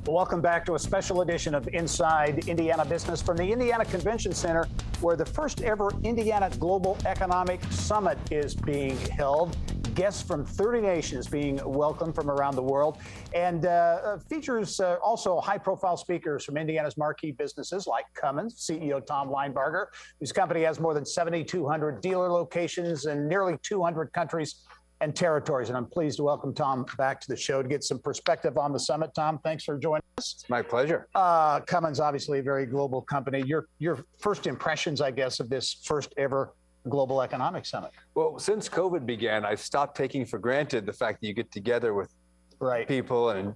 Welcome back to a special edition of Inside Indiana Business from the Indiana Convention Center, where the first ever Indiana Global Economic Summit is being held. Guests from 30 nations being welcomed from around the world, and features also high-profile speakers from Indiana's marquee businesses like Cummins, CEO Tom Linebarger, whose company has more than 7,200 dealer locations in nearly 200 countries and territories. And I'm pleased to welcome Tom back to the show to get some perspective on the summit. Tom, thanks for joining us. It's my pleasure. Cummins, obviously a very global company. Your first impressions, I guess, of this first ever Global Economic Summit? Well, since COVID began, I've stopped taking for granted the fact that you get together with people and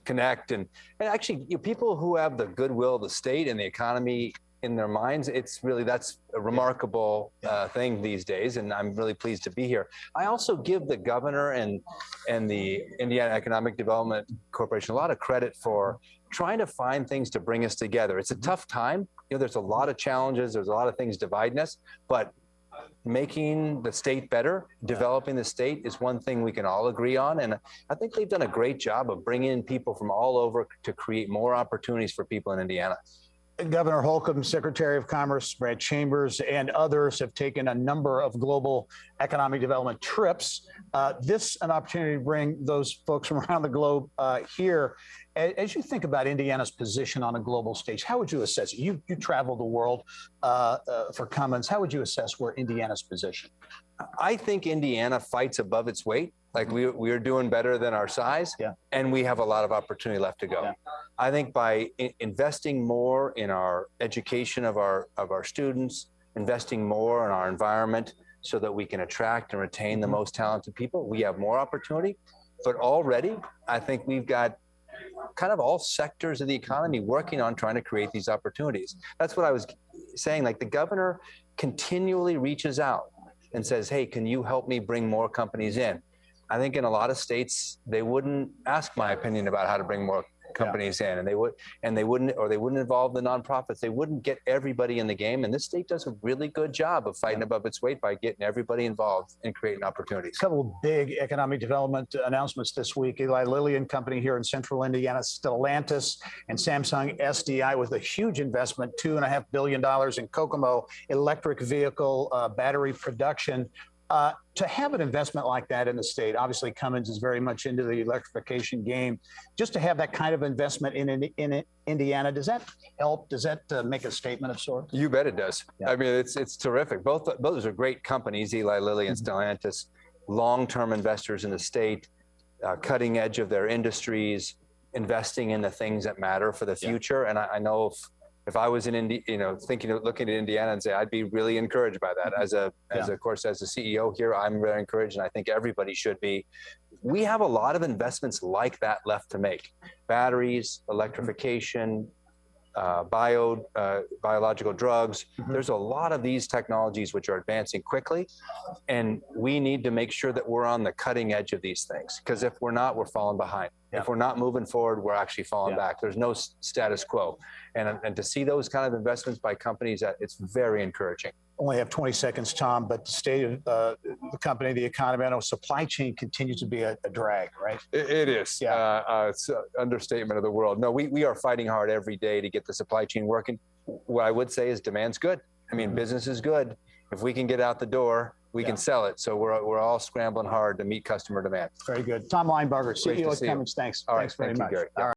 connect. And actually, people who have the goodwill of the state and the economy in their minds, that's a remarkable thing these days, and I'm really pleased to be here. I also give the governor and the Indiana Economic Development Corporation a lot of credit for trying to find things to bring us together. It's a tough time. There's a lot of challenges, there's a lot of things dividing us, but making the state better, developing the state is one thing we can all agree on. And I think they've done a great job of bringing in people from all over to create more opportunities for people in Indiana. Governor Holcomb, Secretary of Commerce Brad Chambers, and others have taken a number of global economic development trips. This an opportunity to bring those folks from around the globe here. As you think about Indiana's position on a global stage, how would you assess it? You travel the world for Cummins. How would you assess where Indiana's position? I think Indiana fights above its weight. Like we are doing better than our size, and we have a lot of opportunity left to go. I think by investing more in our education of our students, investing more in our environment so that we can attract and retain the most talented people, we have more opportunity. But already, I think we've got kind of all sectors of the economy working on trying to create these opportunities. That's what I was saying. Like the governor continually reaches out and says, hey, can you help me bring more companies in? I think in a lot of states, they wouldn't ask my opinion about how to bring more companies in, and they wouldn't involve the nonprofits. They wouldn't get everybody in the game. And this state does a really good job of fighting above its weight by getting everybody involved and creating opportunities. A couple of big economic development announcements this week. Eli Lilly and Company here in central Indiana, Stellantis and Samsung SDI with a huge investment, $2.5 billion in Kokomo electric vehicle battery production. To have an investment like that in the state, obviously Cummins is very much into the electrification game. Just to have that kind of investment in Indiana, does that help? Does that make a statement of sorts? You bet it does. I mean, it's terrific. Both those are great companies, Eli Lilly and Stellantis, long-term investors in the state, cutting edge of their industries, investing in the things that matter for the future. And I know if I was in looking at Indiana and say, I'd be really encouraged by that. As a CEO here, I'm very encouraged, and I think everybody should be. We have a lot of investments like that left to make. Batteries, electrification, biological drugs. There's a lot of these technologies which are advancing quickly, and we need to make sure that we're on the cutting edge of these things, because if we're not, we're falling behind. If we're not moving forward, we're actually falling back. There's no status quo. And to see those kind of investments by companies, it's very encouraging. Only have 20 seconds, Tom, but the state of the company, the economy, I know supply chain continues to be a drag, right? It is. It's an understatement of the world. No, we are fighting hard every day to get the supply chain working. What I would say is demand's good. I mean, business is good. If we can get out the door, we can sell it. So we're all scrambling hard to meet customer demand. Very good. Tom Linebarger, CEO of Cummins. Thanks. All right. Thanks very Thank you, much. Gary. All right.